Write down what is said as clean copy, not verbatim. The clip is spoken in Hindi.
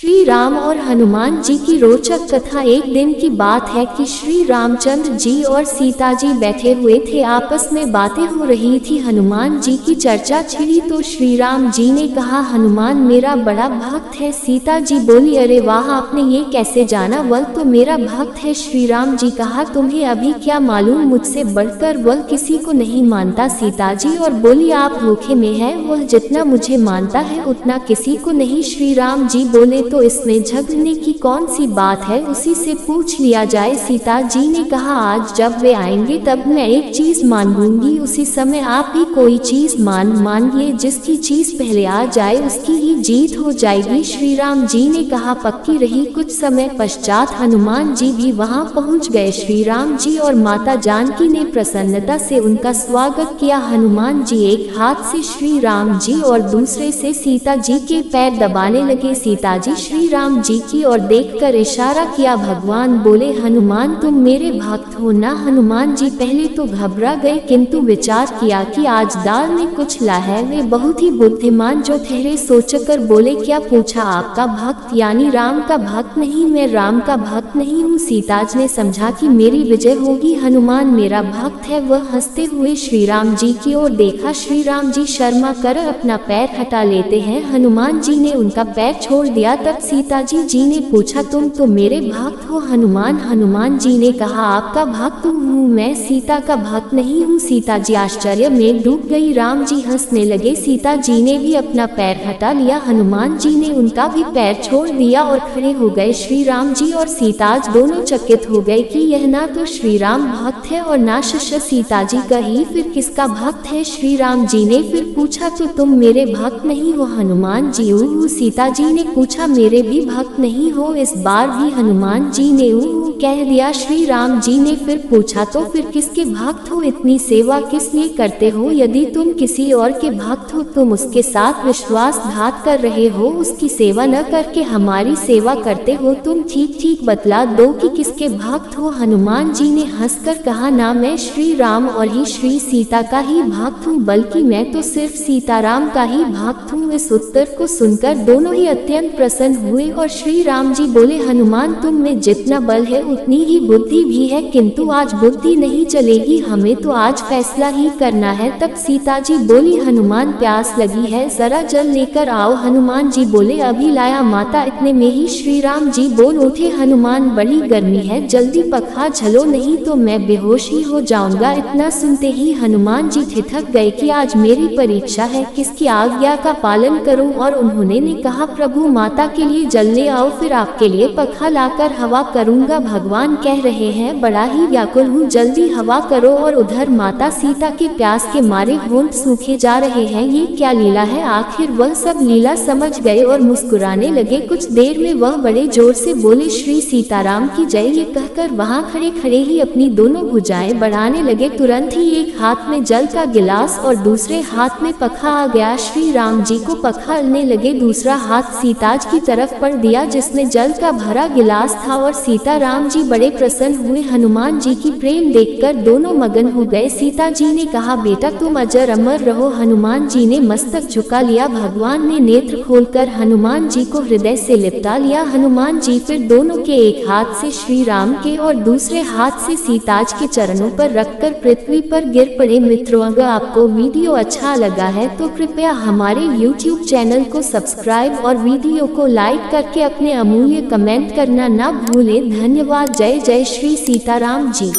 श्री राम और हनुमान जी की रोचक कथा। एक दिन की बात है कि श्री रामचंद्र जी और सीता जी बैठे हुए थे, आपस में बातें हो रही थी। हनुमान जी की चर्चा छिड़ी तो श्री राम जी ने कहा, हनुमान मेरा बड़ा भक्त है। सीता जी बोली, अरे वाह, आपने ये कैसे जाना? वह तो मेरा भक्त है। श्री राम जी कहा, तुम्हें अभी क्या मालूम, मुझसे बढ़कर वह किसी को नहीं मानता। सीता जी और बोली, आप धोखे में है, वह जितना मुझे मानता है उतना किसी को नहीं। श्री राम जी बोले, तो इसमें झगड़ने की कौन सी बात है, उसी से पूछ लिया जाए। सीता जी ने कहा, आज जब वे आएंगे तब मैं एक चीज मांगूंगी, उसी समय आप भी कोई चीज मांगिए। जिसकी चीज पहले आ जाए उसकी ही जीत हो जाएगी। श्री राम जी ने कहा, पक्की रही। कुछ समय पश्चात हनुमान जी भी वहां पहुंच गए। श्री राम जी और माता जानकी ने प्रसन्नता से उनका स्वागत किया। हनुमान जी एक हाथ से श्री राम जी और दूसरे से सीता जी के पैर दबाने लगे। सीता जी श्री राम जी की ओर देखकर इशारा किया। भगवान बोले, हनुमान तुम मेरे भक्त हो ना? हनुमान जी पहले तो घबरा गए, किंतु विचार किया कि आज दाल में कुछ ला है। वे बहुत ही बुद्धिमान जो ठहरे, सोचकर बोले, क्या पूछा? आपका भक्त यानी राम का भक्त? नहीं, मैं राम का भक्त नहीं हूँ। सीता जी ने समझा कि मेरी विजय होगी, हनुमान मेरा भक्त है। वह हंसते हुए श्री राम जी की ओर देखा। श्री राम जी शर्मा कर अपना पैर हटा लेते हैं। हनुमान जी ने उनका पैर छोड़ दिया। तब सीता जी ने पूछा, तुम तो मेरे भक्त हो हनुमान? हनुमान जी ने कहा, आपका भक्त हूँ मैं, सीता का भक्त नहीं हूँ। सीता जी आश्चर्य में डूब गई। राम जी हंसने लगे। सीता जी ने भी अपना पैर हटा लिया। हनुमान जी ने उनका भी पैर छोड़ दिया और खड़े हो गए। श्री राम जी और सीता दोनों चकित हो गए कि यह ना तो श्री राम भक्त है और ना शिष्य सीता जी का ही, फिर किसका भक्त है? श्री राम जी ने फिर पूछा, तो तुम मेरे भक्त नहीं हो? हनुमान जी सीता जी ने पूछा, मेरे भी भक्त नहीं हो? इस बार भी हनुमान जी ने कह दिया। श्री राम जी ने फिर पूछा, तो फिर किसके भक्त हो? इतनी सेवा किस लिए करते हो? यदि तुम किसी और के भक्त हो, तुम उसके साथ विश्वासघात कर रहे हो, उसकी सेवा न करके हमारी सेवा करते हो। तुम ठीक ठीक बतला दो कि किसके भक्त हो? हनुमान जी ने हंसकर कहा, ना मैं श्री राम और ही श्री सीता का ही भक्त हूँ, बल्कि मैं तो सिर्फ सीताराम का ही भक्त हूँ। इस उत्तर को सुनकर दोनों ही अत्यंत प्रसन्न हुए और श्री राम जी बोले, हनुमान तुम में जितना बल है उतनी ही बुद्धि भी है, किंतु आज बुद्धि नहीं चलेगी, हमें तो आज फैसला ही करना है। तब सीता जी बोली, हनुमान प्यास लगी है, जरा जल लेकर आओ। हनुमान जी बोले, अभी लाया माता। इतने में ही श्री राम जी बोल उठे, हनुमान बड़ी गर्मी है, जल्दी पखा झलो, नहीं तो मैं बेहोश ही हो जाऊंगा। इतना सुनते ही हनुमान जी ठिठक गए कि आज मेरी परीक्षा है, किसकी आज्ञा का पालन करूं? और उन्होंने ने कहा, प्रभु माता के लिए जल ले आओ, फिर आपके लिए पखा लाकर हवा करूंगा। भगवान कह रहे हैं, बड़ा ही व्याकुल हूँ, जल्दी हवा करो। और उधर माता सीता के प्यास के मारे होंठ सूखे जा रहे हैं। ये क्या लीला है? आखिर वह सब लीला समझ गए और मुस्कुराने लगे। कुछ देर में वह बड़े जोर से बोले, श्री सीताराम की जय। ये कहकर वहां खड़े खड़े ही अपनी दोनों भुजाएं बढ़ाने लगे। तुरंत ही एक हाथ में जल का गिलास और दूसरे हाथ में पखा आ गया। श्री राम जी को पखाने लगे, दूसरा हाथ सीताज की तरफ पड़ दिया जिसमें जल का भरा गिलास था और सीता राम जी बड़े प्रसन्न हुए। हनुमान जी की प्रेम देखकर दोनों मगन हो गए। सीता जी ने कहा, बेटा तुम अजर अमर रहो। हनुमान जी ने मस्तक झुका लिया। भगवान ने नेत्र खोलकर हनुमान जी को हृदय से लिपटा लिया। हनुमान जी फिर दोनों के एक हाथ से श्री राम के और दूसरे हाथ से सीताज के चरणों पर रखकर पृथ्वी पर गिर पड़े। मित्रों, अगर आपको वीडियो अच्छा लगा है तो कृपया हमारे YouTube चैनल को सब्सक्राइब और वीडियो को लाइक करके अपने अमूल्य कमेंट करना ना भूलें। धन्यवाद। जय जय श्री सीताराम जी।